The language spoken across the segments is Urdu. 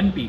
MP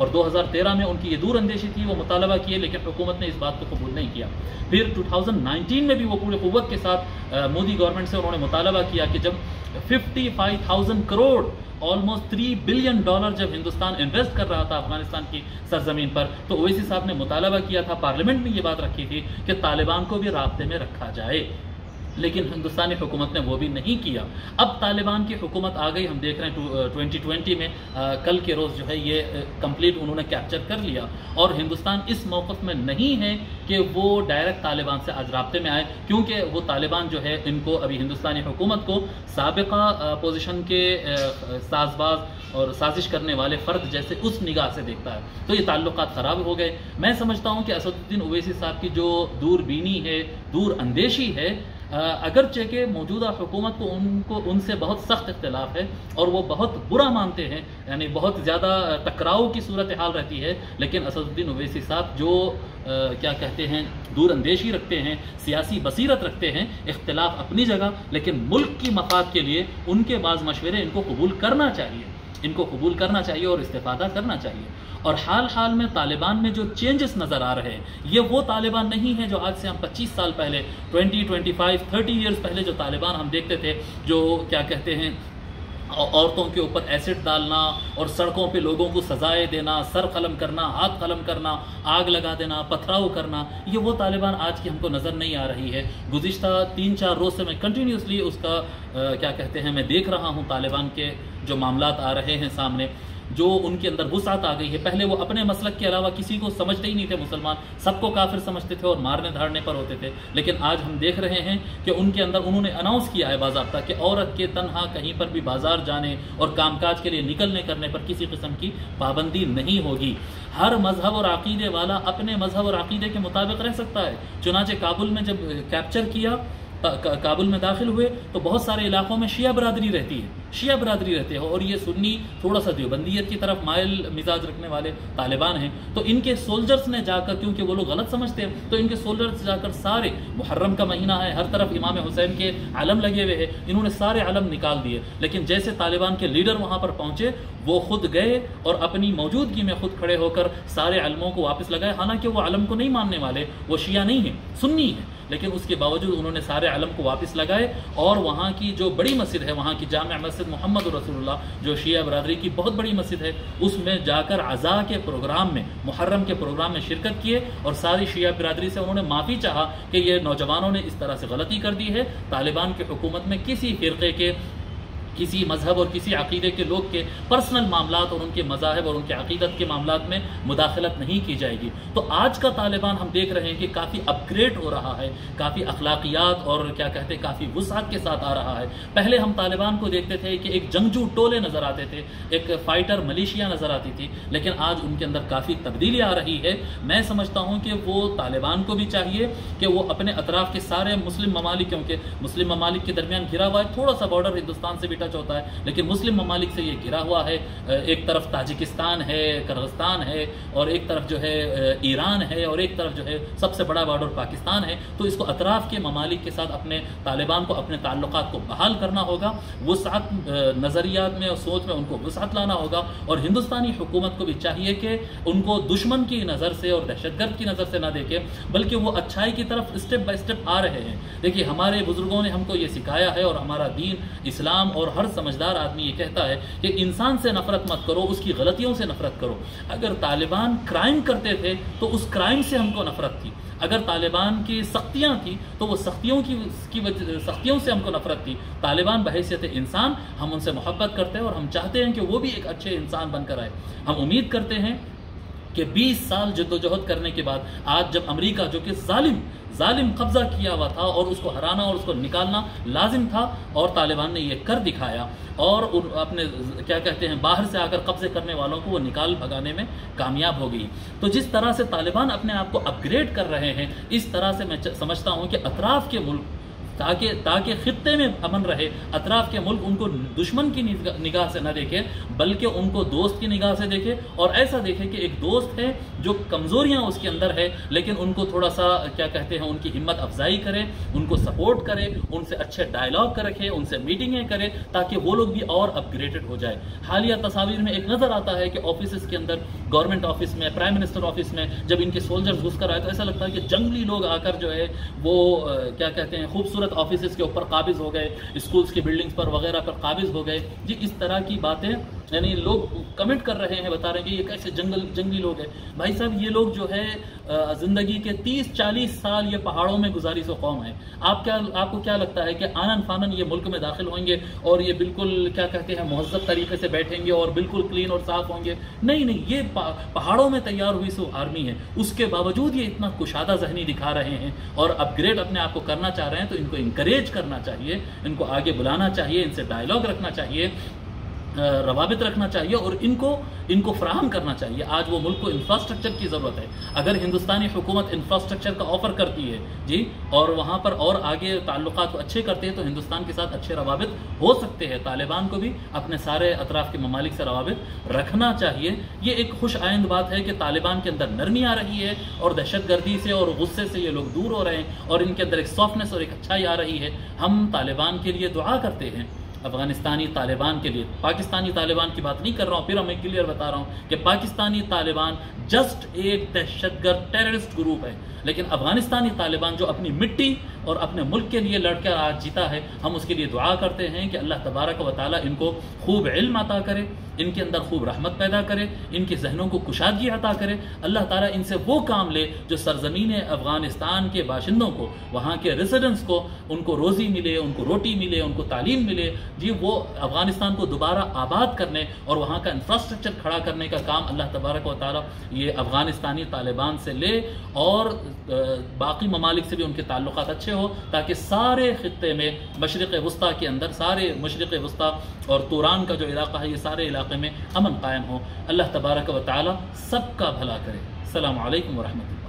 اور 2013 میں ان کی یہ دور اندیشی تھی، وہ مطالبہ کیے، لیکن حکومت نے اس بات کو قبول نہیں کیا۔ پھر 2019 میں بھی وہ پورے قوت کے ساتھ مودی گورنمنٹ سے انہوں نے مطالبہ کیا کہ جب 55,000 کروڑ آلموسٹ $3 بلین جب ہندوستان انویسٹ کر رہا تھا افغانستان کی سرزمین پر، تو اویسی صاحب نے مطالبہ کیا تھا، پارلیمنٹ میں یہ بات رکھی تھی کہ طالبان کو بھی رابطے میں رکھا جائے، لیکن ہندوستانی حکومت نے وہ بھی نہیں کیا۔ اب طالبان کی حکومت آ گئی، ہم دیکھ رہے ہیں 2020 میں کل کے روز جو ہے یہ کمپلیٹ انہوں نے کیپچر کر لیا، اور ہندوستان اس موقف میں نہیں ہے کہ وہ ڈائریکٹ طالبان سے آج رابطے میں آئے، کیونکہ وہ طالبان جو ہے ان کو ابھی ہندوستانی حکومت کو سابقہ پوزیشن کے ساز باز اور سازش کرنے والے فرد جیسے اس نگاہ سے دیکھتا ہے، تو یہ تعلقات خراب ہو گئے۔ میں سمجھتا ہوں کہ اسد الدین اویسی صاحب کی جو دور بینی ہے، دور اندیشی ہے، اگرچہ کہ موجودہ حکومت کو ان سے بہت سخت اختلاف ہے اور وہ بہت برا مانتے ہیں، یعنی بہت زیادہ ٹکراؤ کی صورتحال رہتی ہے، لیکن اسد الدین اویسی صاحب جو کیا کہتے ہیں دور اندیشی رکھتے ہیں، سیاسی بصیرت رکھتے ہیں، اختلاف اپنی جگہ، لیکن ملک کی مفاد کے لیے ان کے بعض مشورے ان کو قبول کرنا چاہیے اور استفادہ کرنا چاہیے۔ اور حال میں طالبان میں جو چینجز نظر آ رہے ہیں، یہ وہ طالبان نہیں ہیں جو آج سے ہم 25 سال پہلے 25 30 ایئرز پہلے جو طالبان ہم دیکھتے تھے، جو کیا کہتے ہیں عورتوں کے اوپر ایسڈ ڈالنا اور سڑکوں پہ لوگوں کو سزائیں دینا، سر قلم کرنا، ہاتھ قلم کرنا، آگ لگا دینا، پتھراؤ کرنا، یہ وہ طالبان آج کی ہم کو نظر نہیں آ رہی ہے۔ گزشتہ 3-4 روز سے میں کنٹینیوسلی اس کا کیا کہتے ہیں میں دیکھ رہا ہوں، طالبان کے جو معاملات آ رہے ہیں سامنے، جو ان کے اندر وسعت آ گئی ہے۔ پہلے وہ اپنے مسلک کے علاوہ کسی کو سمجھتے ہی نہیں تھے، مسلمان سب کو کافر سمجھتے تھے اور مارنے دھاڑنے پر ہوتے تھے، لیکن آج ہم دیکھ رہے ہیں کہ ان کے اندر انہوں نے اناؤنس کیا ہے باضابطہ کہ عورت کے تنہا کہیں پر بھی بازار جانے اور کام کاج کے لیے نکلنے کرنے پر کسی قسم کی پابندی نہیں ہوگی۔ ہر مذہب اور عقیدے والا اپنے مذہب اور عقیدے کے مطابق رہ سکتا ہے۔ چنانچہ کابل میں جب کیپچر کیا، کابل میں داخل ہوئے تو بہت سارے علاقوں میں شیعہ برادری رہتی ہے اور یہ سنی تھوڑا سا دیوبندیت کی طرف مائل مزاج رکھنے والے طالبان ہیں، تو ان کے سولجرز نے جا کر، کیونکہ وہ لوگ غلط سمجھتے ہیں، تو ان کے سولجرز جا کر سارے، محرم کا مہینہ ہے، ہر طرف امام حسین کے علم لگے ہوئے ہیں، انہوں نے سارے علم نکال دیے، لیکن جیسے طالبان کے لیڈر وہاں پر پہنچے وہ خود گئے اور اپنی موجودگی میں خود کھڑے ہو کر سارے علموں کو واپس لگائے، حالانکہ وہ علم کو نہیں ماننے والے، وہ شیعہ نہیں ہیں، سنی ہیں، لیکن اس کے باوجود انہوں نے سارے علم کو واپس لگائے اور وہاں کی جو بڑی مسجد ہے، وہاں کی جامع مسجد محمد رسول اللہ جو شیعہ برادری کی بہت بڑی مسجد ہے، اس میں جا کر عزاء کے پروگرام میں، محرم کے پروگرام میں شرکت کیے اور ساری شیعہ برادری سے انہوں نے معافی چاہا کہ یہ نوجوانوں نے اس طرح سے غلطی کر دی ہے، طالبان کی حکومت میں کسی فرقے کے، کسی مذہب اور کسی عقیدے کے لوگ کے پرسنل معاملات اور ان کے مذاہب اور ان کے عقیدت کے معاملات میں مداخلت نہیں کی جائے گی۔ تو آج کا طالبان ہم دیکھ رہے ہیں کہ کافی اپ گریڈ ہو رہا ہے، کافی اخلاقیات اور کیا کہتے ہیں کافی وسعت کے ساتھ آ رہا ہے۔ پہلے ہم طالبان کو دیکھتے تھے کہ ایک جنگجو ٹولے نظر آتے تھے، ایک فائٹر ملیشیا نظر آتی تھی، لیکن آج ان کے اندر کافی تبدیلی آ رہی ہے۔ میں سمجھتا ہوں کہ وہ طالبان کو بھی چاہیے کہ وہ اپنے اطراف کے سارے مسلم ممالک، کیونکہ مسلم ممالک کے درمیان گھرا ہوا ہے، تھوڑا سا بارڈر ہندوستان سے بھی ٹچ ہوتا ہے، لیکن مسلم ممالک سے یہ گھرا ہوا ہے، ایک طرف تاجکستان ہے، کرغستان ہے، اور ایک طرف جو ہے ایران ہے، اور ایک طرف جو ہے سب سے بڑا بارڈر پاکستان ہے، تو اس کو اطراف کے ممالک کے ساتھ اپنے طالبان کو اپنے تعلقات کو بحال کرنا ہوگا، وسعت نظریات میں اور سوچ میں ان کو وسعت لانا ہوگا، اور ہندوستانی حکومت کو بھی چاہیے کہ ان کو دشمن کی نظر سے اور دہشت گرد کی نظر سے نہ دیکھے، بلکہ وہ اچھائی کی طرف اسٹیپ بائی اسٹیپ آ رہے ہیں۔ دیکھیے ہمارے بزرگوں نے ہم کو یہ سکھایا ہے، اور ہمارا دین اسلام اور ہر سمجھدار آدمی یہ کہتا ہے کہ انسان سے نفرت مت کرو، اس کی غلطیوں سے نفرت کرو۔ اگر طالبان کرائم کرتے تھے تو اس کرائم سے ہم کو نفرت تھی، اگر طالبان کی سختیاں تھیں تو وہ سختیوں سے ہم کو نفرت تھی۔ طالبان بحیثیت انسان ہم ان سے محبت کرتے ہیں اور ہم چاہتے ہیں کہ وہ بھی ایک اچھے انسان بن کر آئے۔ ہم امید کرتے ہیں کہ 20 سال جدوجہد کرنے کے بعد آج جب امریکہ جو کہ ظالم قبضہ کیا ہوا تھا اور اس کو ہرانا اور اس کو نکالنا لازم تھا، اور طالبان نے یہ کر دکھایا اور اپنے کیا کہتے ہیں باہر سے آ کر قبضے کرنے والوں کو وہ نکال بھگانے میں کامیاب ہو گئی۔ تو جس طرح سے طالبان اپنے آپ کو اپ گریڈ کر رہے ہیں، اس طرح سے میں سمجھتا ہوں کہ اطراف کے ملک تاکہ خطے میں امن رہے، اطراف کے ملک ان کو دشمن کی نگاہ سے نہ دیکھے بلکہ ان کو دوست کی نگاہ سے دیکھے، اور ایسا دیکھے کہ ایک دوست ہے جو کمزوریاں اس کے اندر ہے لیکن ان کو تھوڑا سا کیا کہتے ہیں ان کی ہمت افزائی کرے، ان کو سپورٹ کرے، ان سے اچھے ڈائلاگ رکھے، ان سے میٹنگیں کرے تاکہ وہ لوگ بھی اور اپ گریڈڈ ہو جائے۔ حالیہ تصاویر میں ایک نظر آتا ہے کہ آفیسز کے اندر، گورنمنٹ آفس میں، پرائم منسٹر آفس میں جب ان کے سولجرز گھس کر آئے تو ایسا لگتا ہے کہ جنگلی لوگ آ کر جو ہے وہ کیا کہتے ہیں خوبصورت آفیسز کے اوپر قابض ہو گئے، اسکولز کی بلڈنگز پر وغیرہ پر قابض ہو گئے۔ جی اس طرح کی باتیں یعنی لوگ کمنٹ کر رہے ہیں، بتا رہے ہیں کہ یہ کیسے جنگلی لوگ ہیں۔ بھائی صاحب یہ لوگ جو ہے زندگی کے 30-40 سال یہ پہاڑوں میں گزاری سو قوم ہے۔ آپ کو کیا لگتا ہے کہ آنن فانن یہ ملک میں داخل ہوئیں گے اور یہ بالکل کیا کہتے ہیں مہذب طریقے سے بیٹھیں گے اور بالکل کلین اور صاف ہوں گے؟ نہیں، یہ پہاڑوں میں تیار ہوئی سو آرمی ہے، اس کے باوجود یہ اتنا کشادہ ذہنی دکھا رہے ہیں اور اپ گریڈ اپنے آپ کو کرنا چاہ رہے ہیں، تو ان کو انکریج کرنا چاہیے، ان کو آگے بلانا چاہیے، ان سے ڈائلاگ رکھنا چاہیے، روابط رکھنا چاہیے اور ان کو فراہم کرنا چاہیے۔ آج وہ ملک کو انفراسٹرکچر کی ضرورت ہے۔ اگر ہندوستانی حکومت انفراسٹرکچر کا آفر کرتی ہے جی اور وہاں پر اور آگے تعلقات اچھے کرتے ہیں تو ہندوستان کے ساتھ اچھے روابط ہو سکتے ہیں۔ طالبان کو بھی اپنے سارے اطراف کے ممالک سے روابط رکھنا چاہیے۔ یہ ایک خوش آئند بات ہے کہ طالبان کے اندر نرمی آ رہی ہے اور دہشت گردی سے اور غصے سے یہ لوگ دور ہو رہے ہیں اور ان کے اندر ایک سافٹنس اور ایک اچھائی آ رہی ہے۔ ہم طالبان کے لیے دعا کرتے ہیں، افغانستانی طالبان کے لیے۔ پاکستانی طالبان کی بات نہیں کر رہا ہوں، پھر میں کلیئر بتا رہا ہوں کہ پاکستانی طالبان جسٹ ایک دہشت گرد ٹیررسٹ گروپ ہے، لیکن افغانستانی طالبان جو اپنی مٹی اور اپنے ملک کے لیے لڑ کر آج جیتا ہے، ہم اس کے لیے دعا کرتے ہیں کہ اللہ تبارک و تعالیٰ ان کو خوب علم عطا کرے، ان کے اندر خوب رحمت پیدا کرے، ان کے ذہنوں کو کشادگی عطا کرے۔ اللہ تعالیٰ ان سے وہ کام لے جو سرزمین افغانستان کے باشندوں کو، وہاں کے ریزیڈنٹس کو، ان کو روزی ملے، ان کو روٹی ملے، ان کو تعلیم ملے جی، وہ افغانستان کو دوبارہ آباد کرنے اور وہاں کا انفراسٹرکچر کھڑا کرنے کا کام اللہ تبارک و تعالیٰ یہ افغانستانی طالبان سے لے اور باقی ممالک سے بھی ان کے تعلقات اچھے ہو تاکہ سارے خطے میں مشرق وسطیٰ کے اندر، سارے مشرق وسطیٰ اور توران کا جو علاقہ ہے، یہ سارے علاقے میں امن قائم ہو۔ اللہ تبارک و تعالیٰ سب کا بھلا کرے۔ السلام علیکم ورحمۃ اللہ۔